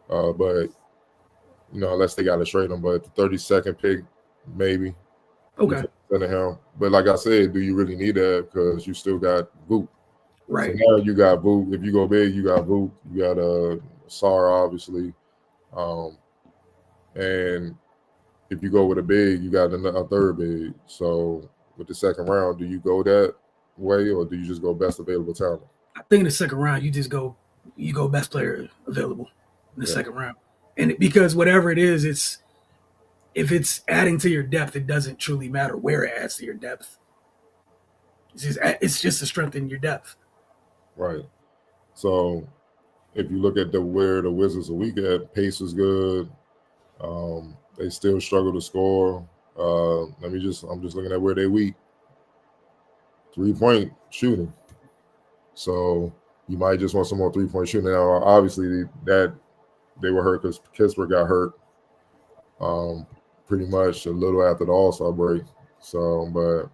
but unless they got to trade him. But the 32nd pick, maybe you Okay. can consider him. But like I said, do you really need that? Because you still got Boot. So Right. now you got Boot. If you go big, you got Boot. You got Sar, obviously, and if you go with a big, you got a third big. So with the second round, do you go that way or do you just go best available talent? I think in the second round you go best player available in the Yeah, second round, and because whatever it is, it's if it's adding to your depth, it doesn't truly matter where it adds to your depth. It's just to strengthen your depth. right. So if you look at where the Wizards are weak at, pace is good. They still struggle to score. I'm just looking at where they weak. 3-point shooting. So you might just want some more 3-point shooting. Now, obviously, that they were hurt because Kispert got hurt um, pretty much a little after the All Star break. So, but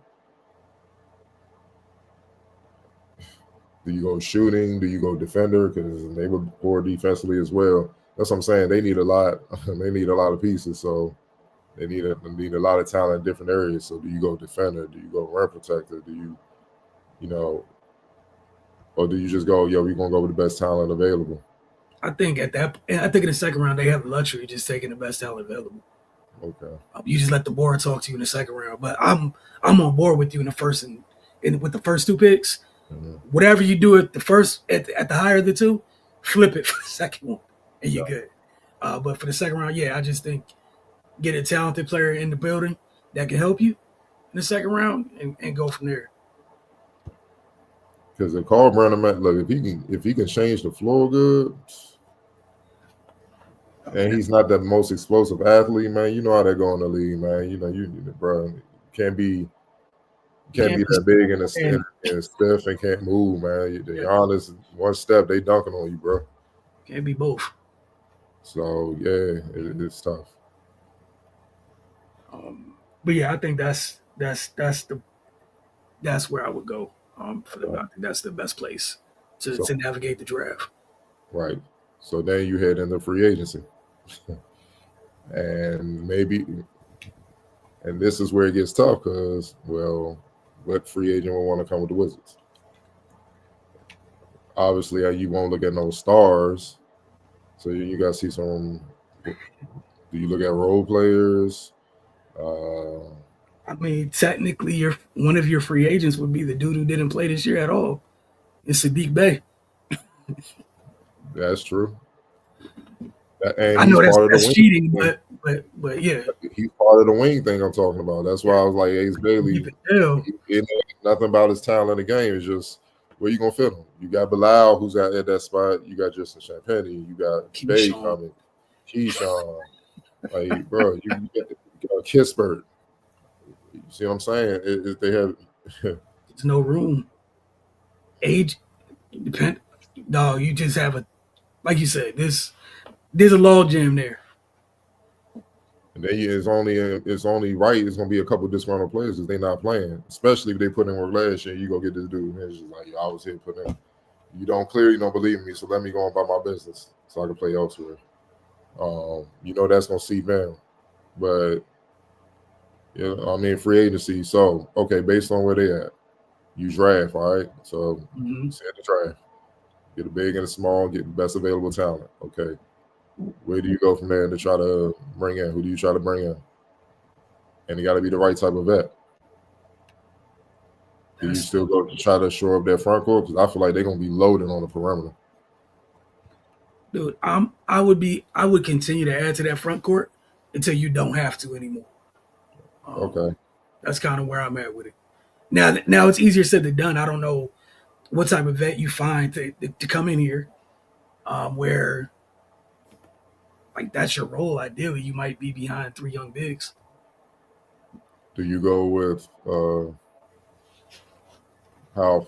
do you go shooting? Do you go defender? Because they were poor defensively as well. That's what I'm saying. They need a lot. They need a lot of pieces. So they need a lot of talent in different areas. So do you go defender? Do you go rim protector? Do you know, or do you just go, yo, we're gonna go with the best talent available? I think in the second round they have the luxury of just taking the best talent available. Okay. You just let the board talk to you in the second round. But I'm on board with you in the first and with the first two picks. Mm-hmm. Whatever you do at the first at the higher of the two, flip it for the second one, and you're Yeah. good. But for the second round, yeah, I just think get a talented player in the building that can help you in the second round and go from there. Because if Carl Brandon, look, if he can change the floor good, and he's not the most explosive athlete, man. You know how they go in the league, man. Bro, can't be can't Can't be be that big and, and stiff and can't move, man. The yeah, Giannis, one step, they dunking on you, bro. can't be both. So yeah, it's tough. But yeah, I think that's where I would go. I think that's the best place So to navigate the draft. right. So then you head into free agency, and this is where it gets tough because, well, what free agent will want to come with the Wizards? Obviously, you won't look at no stars. So you got to see some. Do you look at role players? Uh, I mean, technically, your one of your free agents would be the dude who didn't play this year at all. It's Sadiq Bey. that's true. And I he's know part of the that's wing cheating, thing. but yeah, He's part of the wing thing I'm talking about. That's why I was like, Ace deep Bailey, as hell. nothing about his talent in the game. It's just where you gonna fit him. You got Bilal, who's out at that spot. You got Justin Champagny. You got Bay Keyshawn. coming. Keyshawn. Like, bro, you got Kispert. You see what I'm saying? They have There's no room. Age depend. No, you just have a like you said. There's a log jam there. and then it's only right. It's gonna be a couple disgruntled players if they're not playing, especially if they put in work last year. You go get this dude, and it's just like, yo, I was here putting in. You don't believe in me, so let me go on about my business so I can play elsewhere. That's gonna seep in, but I mean free agency. So okay, based on where they at, you draft, all right. So Mm-hmm. set the draft, get a big and a small, get the best available talent. Okay, where do you go from there to try to bring in? Who do you try to bring in? And it got to be the right type of vet. Do you That's still go to try to shore up their front court? Because I feel like they're gonna be loaded on the perimeter. dude. I would continue to add to that front court until you don't have to anymore. Um, Okay. that's kind of where I'm at with it. Now it's easier said than done. I don't know what type of vet you find to come in here, where like that's your role. Ideally, you might be behind three young bigs. Do you go with how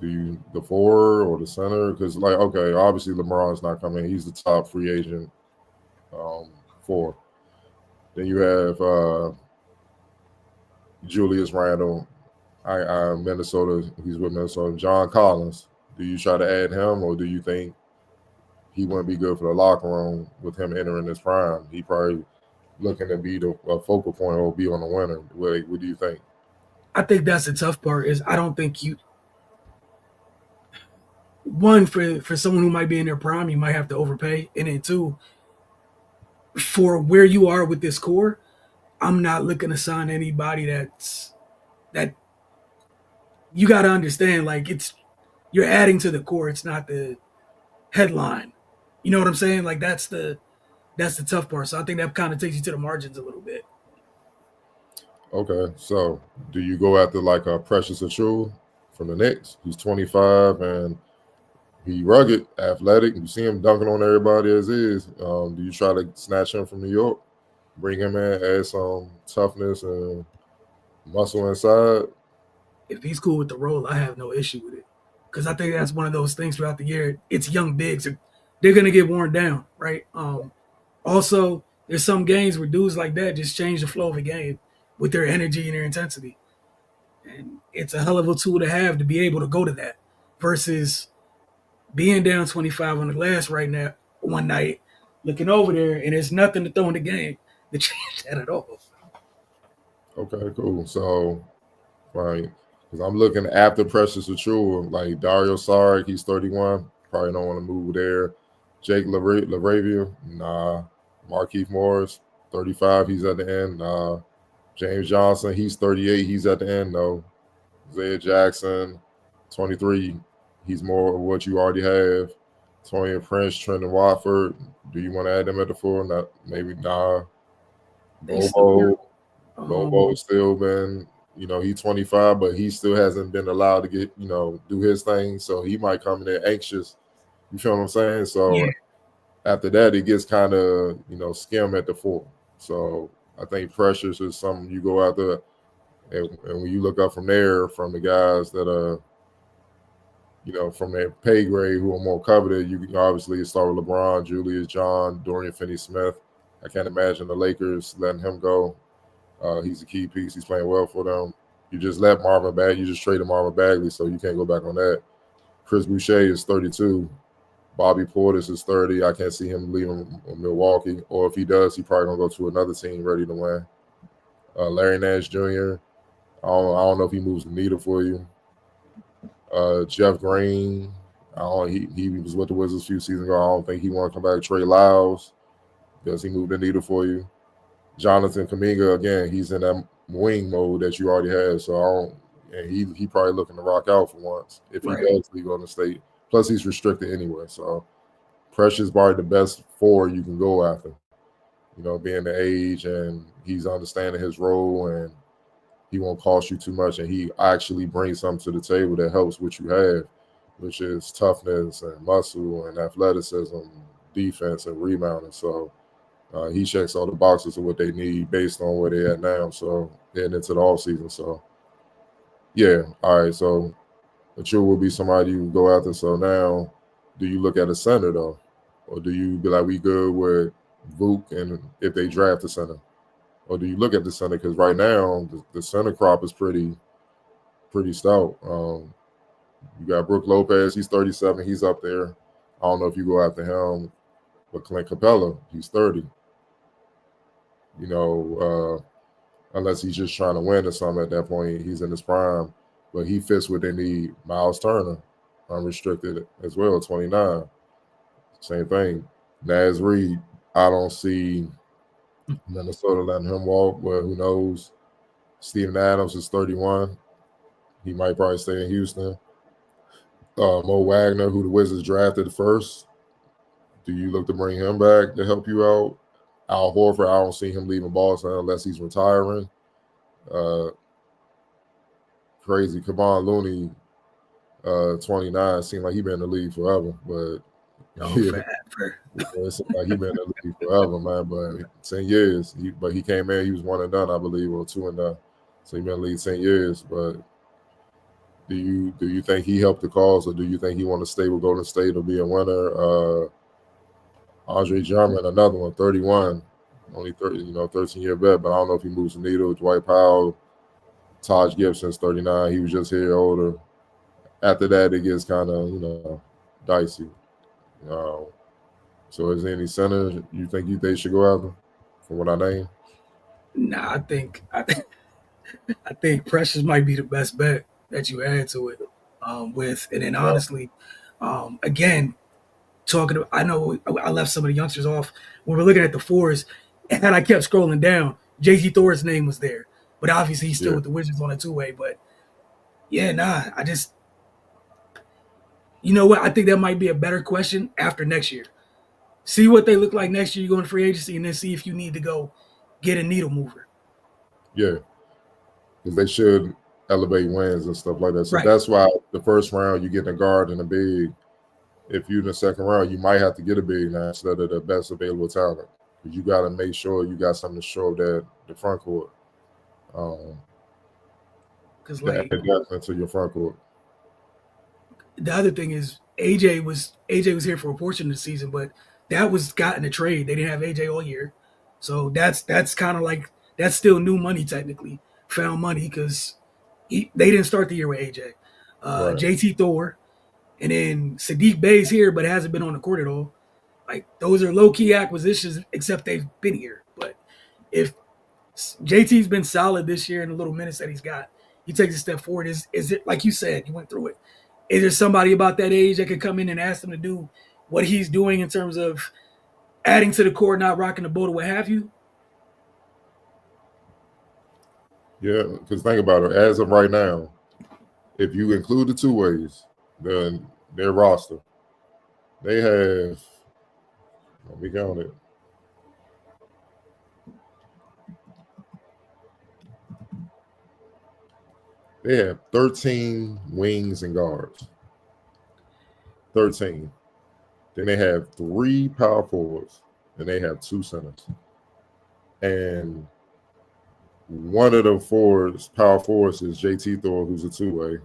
do you the four or the center? Because like okay, obviously LeBron's not coming. He's the top free agent. Um, four. Then you have Julius Randle. Minnesota. He's with Minnesota. John Collins. Do you try to add him, or do you think he wouldn't be good for the locker room with him entering his prime? He probably looking to be the focal point or be on the winner. What do you think? I think that's the tough part. Is I don't think you one for someone who might be in their prime, you might have to overpay, and then two, for where you are with this core, I'm not looking to sign anybody that you got to understand. Like you're adding to the core. It's not the headline. You know what I'm saying? Like that's the tough part. So I think that kind of takes you to the margins a little bit. Okay, so do you go after like a Precious Achul from the Knicks? He's 25 and he rugged, athletic. You see him dunking on everybody as is. Do you try to snatch him from New York, bring him in, add some toughness and muscle inside? If he's cool with the role, I have no issue with it. Because I think that's one of those things throughout the year. It's young bigs. They're going to get worn down, right? Also, there's some games where dudes like that just change the flow of a game with their energy and their intensity. And it's a hell of a tool to have to be able to go to that versus being down 25 on the glass right now one night, looking over there, and there's nothing to throw in the game to change that at all. Okay, cool. So, right, because I'm looking after Precious Achul, like Dario Saric, he's 31, probably don't want to move there. Jake LaRavia, nah. Markeith Morris, 35, he's at the end. Nah. James Johnson, he's 38, he's at the end. No. Isaiah Jackson, 23, he's more of what you already have. Torian Prince, Trenton Watford, do you want to add them at the four? Not maybe nah. They still work. Bobo, Bobo's still been, he's 25, but he still hasn't been allowed to get, do his thing. So he might come in there anxious. You feel what I'm saying? So Yeah, after that, it gets kind of, skim at the four. So I think Precious is something you go after. And when you look up from there, from the guys that are, from their pay grade who are more coveted, you can obviously start with LeBron, Julius John, Dorian Finney-Smith. I can't imagine the Lakers letting him go. He's a key piece. He's playing well for them. You just let Marvin Bagley. You just traded Marvin Bagley, so you can't go back on that. Chris Boucher is 32. Bobby Portis is 30. I can't see him leaving Milwaukee. Or if he does, he probably going to go to another team ready to win. Larry Nash Jr., I don't know if he moves the needle for you. Jeff Green, he was with the Wizards a few seasons ago. I don't think he want to come back. Trey Lyles, does he move the needle for you? Jonathan Kaminga, again, he's in that wing mode that you already have. So I don't, and he probably looking to rock out for once if he does leave on the state. Plus he's restricted anyway. So Precious probably the best four you can go after. Being the age and he's understanding his role and he won't cost you too much, and he actually brings something to the table that helps what you have, which is toughness and muscle and athleticism, defense and rebounding. So he checks all the boxes of what they need based on where they're at now. So heading into the offseason. So yeah, all right. So Achul will be somebody you go after. So now, do you look at a center though, or do you be like we good with Vuk and if they draft a center? Or do you look at the center? Because right now the center crop is pretty stout. You got Brook Lopez, he's 37, he's up there. I don't know if you go after him, but Clint Capella, he's 30. Unless he's just trying to win or something at that point, he's in his prime. But he fits what they need. Miles Turner, unrestricted as well, 29. Same thing. Naz Reid, I don't see Minnesota letting him walk, but who knows? Steven Adams is 31. He might probably stay in Houston. Mo Wagner, who the Wizards drafted first. Do you look to bring him back to help you out? Al Horford, I don't see him leaving Boston unless he's retiring. Crazy. Kevon Looney, 29, seemed like he's been in the league forever, but it seemed like he's been in the league forever, man. But 10 years. But he came in, he was one and done, I believe, or two and done. So he's been in the league 10 years. But do you think he helped the cause, or do you think he want to stay with Golden State or be a winner? Andre Drummond, another one, 31. only 30, 13-year vet, but I don't know if he moves the needle. Dwight Powell, Taj Gibson's 39. He was just here older. After that, it gets kind of dicey. Um, so, is there any center you think they should go after? From what I named, Nah, I think Precious might be the best bet that you add to it. With and then yeah, honestly, again, talking to I know I left some of the youngsters off when we're looking at the fours, and I kept scrolling down. JT Thor's name was there, but obviously he's still yeah, with the Wizards on a two-way. But yeah, nah, I just you know what? I think that might be a better question after next year. See what they look like next year. You go into free agency, and then see if you need to go get a needle mover. yeah, because they should elevate wins and stuff like that. So Right. that's why the first round you get a guard and a big. If you're in the second round, you might have to get a big now instead of the best available talent. But you got to make sure you got something to show that the front court, um, Because to like add depth into your front court. the other thing is AJ was here for a portion of the season, but that was got in a trade. They didn't have AJ all year, so that's kind of like that's still new money technically, found money because they didn't start the year with AJ. Right. JT Thor, and then Sadiq Bey's here, but hasn't been on the court at all. Like those are low key acquisitions, except they've been here. But if JT's been solid this year in the little minutes that he's got, he takes a step forward. Is it like you said? You went through it. Is there somebody about that age that could come in and ask him to do what he's doing in terms of adding to the core, not rocking the boat, or what have you? Yeah, because think about it. As of right now, if you include the two ways, then their roster, they have, let me count it. They have 13 wings and guards. 13. Then they have 3 power forwards, and they have 2 centers. And one of the power forwards is JT Thor, who's a two-way.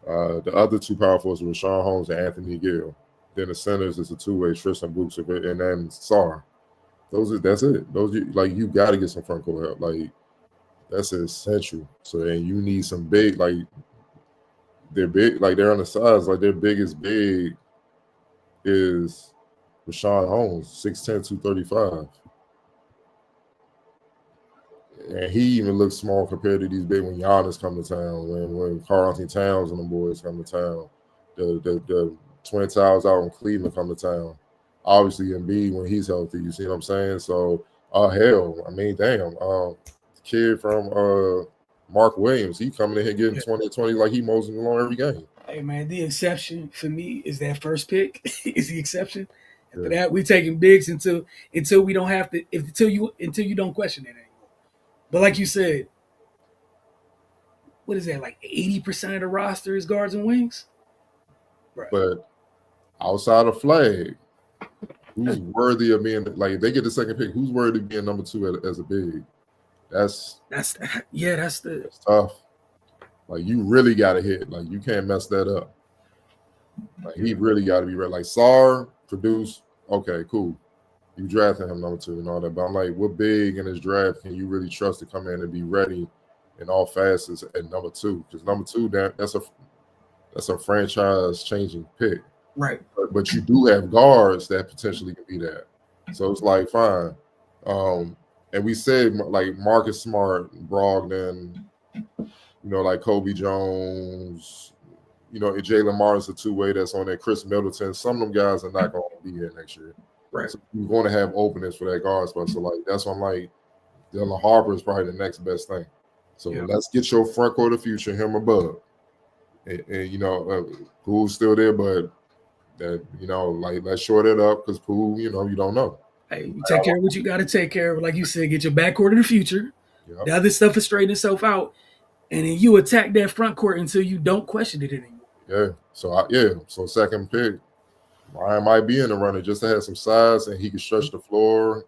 The other 2 power forwards were Sean Holmes and Anthony Gill. Then the centers is a two-way, Tristan Brooks and then Sar. That's it. Like you got to get some front court help. Like that's essential. So and you need some big, like they're big, like they're on the sides, like their biggest big is Rashawn Holmes, 6'10", 235. And he even looks small compared to these big when Giannis come to town, when Karl Anthony Towns and the boys come to town. The Twin Towers out in Cleveland come to town. Obviously Embiid when he's healthy, you see what I'm saying? So hell, I mean, damn. Kid from Mark Williams, he coming in here getting Yeah. 20 like he moseying along every game. Hey man, the exception for me is that first pick is the exception. After Yeah. that, we taking bigs until we don't have to until you don't question it anymore. But like you said, what is that like 80% of the roster is guards and wings? Right. But outside of Flag, who's worthy of being like if they get the second pick, who's worthy of being number 2 as a big? That's That's tough. Like you really got to hit. Like you can't mess that up. Like he really got to be ready. Like Sar produced. Okay, cool. You drafted him number 2 and all that. But I'm like, what big in his draft can you really trust to come in and be ready in all facets at number 2? Because number 2, that's a franchise changing pick. right. But you do have guards that potentially can be that. So it's like fine. And we said like Marcus Smart, Brogdon, like Kobe Jones, Jalen Martin's a two-way that's on there. Chris Middleton. Some of them guys are not going to be here next year. Right. So you're going to have openings for that guard spot. So like that's why I'm like, Dylan Harper is probably the next best thing. So let's get your front court of the future, him above. And Poole's still there, but that like let's short it up because Poole, you don't know. Hey, you take care of what you got to take care of. Like you said, get your backcourt in the future. Yep. The other stuff is straighten itself out, and then you attack that front court until you don't question it anymore. Yeah. So second pick, Ryan might be in the running just to have some size and he can stretch the floor.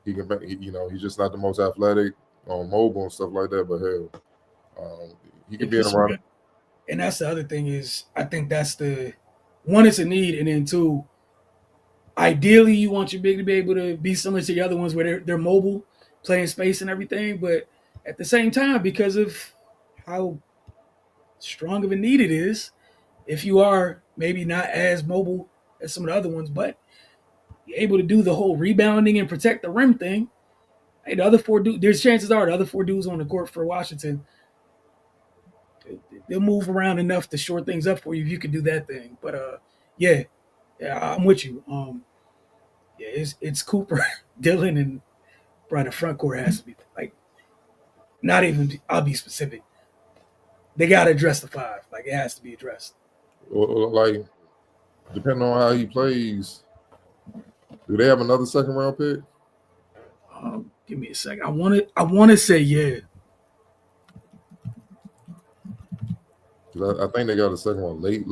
He can, he's just not the most athletic, mobile and stuff like that. But hell, he can be in the running. And that's the other thing is, I think that's the one, it's a need, and then two, ideally you want your big to be able to be similar to the other ones where they're mobile, playing space and everything. But at the same time, because of how strong of a need it is, if you are maybe not as mobile as some of the other ones, but you're able to do the whole rebounding and protect the rim thing, hey, the other four dudes, there's chances are the other four dudes on the court for Washington, they'll move around enough to short things up for you if you can do that thing. But yeah, yeah, I'm with you. Yeah, it's Cooper, Dylan, and bro, the front court has to be like not even. I'll be specific. They got to address the five. Like it has to be addressed. Like, depending on how he plays, do they have another second round pick? Give me a second. I want to say yeah. Because I think they got a second one late.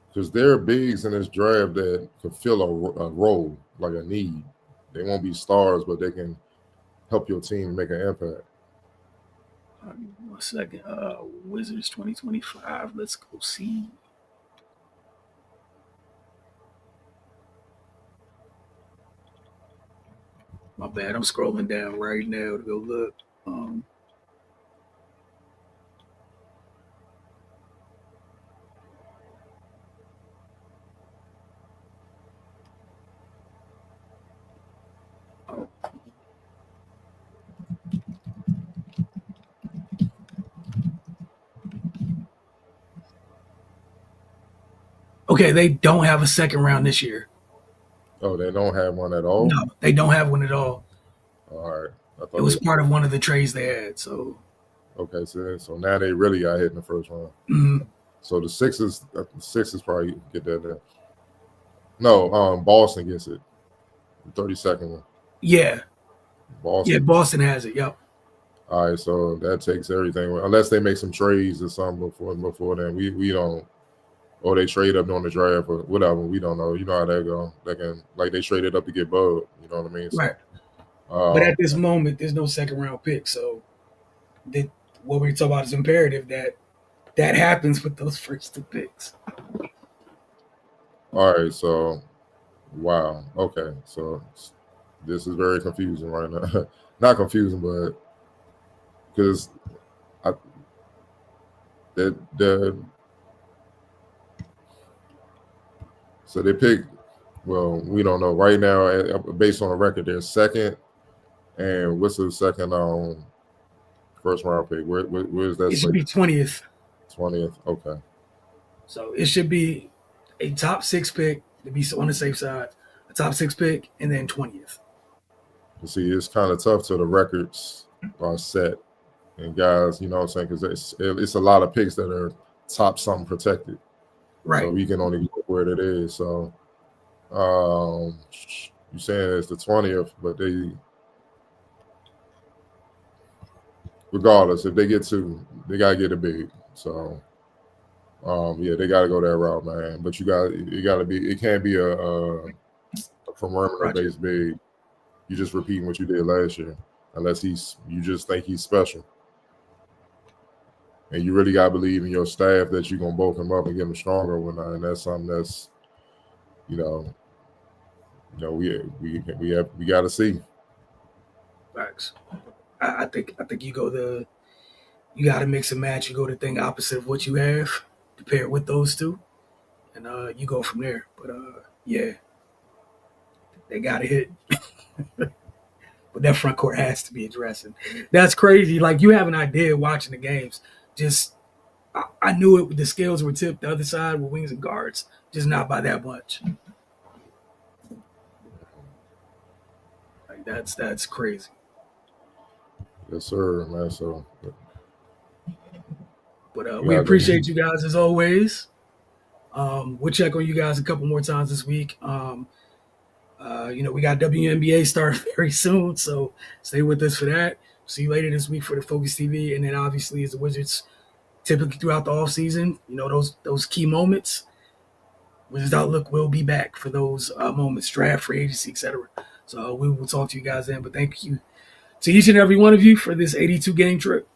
Because there are bigs in this draft that can fill a role, like a need. They won't be stars, but they can help your team make an impact. 1 second. Wizards 2025. Let's go see. My bad. I'm scrolling down right now to go look. Oh. Okay, they don't have a second round this year. Oh, they don't have one at all? No, they don't have one at all. All right. I It thought was they part of one of the trades they had. So, okay, so now they really got hit in the first round. mm, So the Sixers probably get that there. No, Boston gets it. The 32nd one. yeah, Boston. Boston has it. Yep. All right, so that takes everything. Unless they make some trades or something before then. We don't, or they trade up during the draft or whatever. We don't know. You know how that go. They can, like, they traded up to get Bud. You know what I mean? So, Right. But at this moment, there's no second round pick. So, what we talk about is imperative that happens with those first two picks. all right, so wow. Okay, so this is very confusing right now. Not confusing, but because I the so they pick. Well, we don't know right now. Based on the record, they're second. And what's the second first round pick? Where's that? It should be 20th. 20th. Okay. So it should be a top 6 pick to be on the safe side, a top 6 pick, and then 20th. You see, it's kind of tough till the records are set. And guys, you know what I'm saying? Because it's a lot of picks that are top something protected. Right. So we can only go where it is. So you're saying it's the 20th, but regardless, if they get two, they gotta get a big. So yeah, they gotta go that route, man. But it can't be a perimeter based big. You just repeating what you did last year, unless you just think he's special. And you really gotta believe in your staff that you're gonna bulk him up and get him stronger or whatnot. And that's something that's, we gotta see. Facts. I think you got to mix and match. You go the thing opposite of what you have to pair it with those two, and you go from there. But yeah, they got to hit. But that front court has to be addressing. That's crazy. Like you have an idea watching the games. Just I knew it. The scales were tipped the other side with wings and guards, just not by that much. Like that's crazy. Yes, sir, man. So, but we appreciate you guys as always. We'll check on you guys a couple more times this week. We got WNBA starting very soon, so stay with us for that. See you later this week for the Focus TV, and then obviously as the Wizards typically throughout the off season, those key moments. Wizards Outlook will be back for those moments, draft, free agency, etc. So we will talk to you guys then. But thank you to each and every one of you for this 82 game trip.